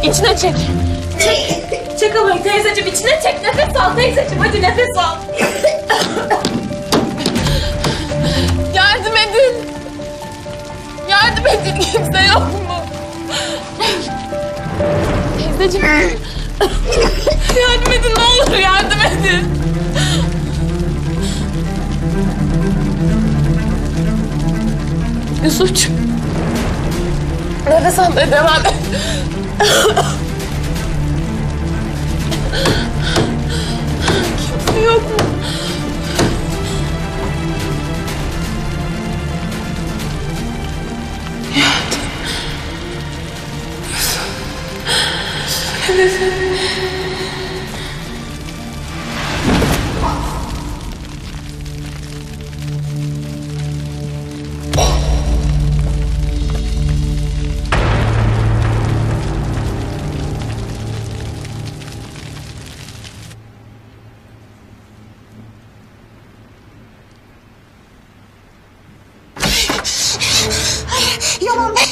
İçine çek. Çek. Çek havayı teyzeciğim, içine çek. Nefes al teyzeciğim, hadi nefes al. Yardım edin. Yardım edin, kimse yok mu? Teyzeciğim. Yardım edin, ne olur yardım edin. Yusuf'cum. Nefes almaya devam et. Kimse yok mu?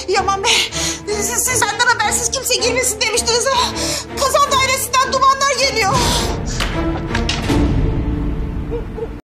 Yaman Bey, siz senden habersiz kimse girmesin demiştiniz ama kazan dairesinden dumanlar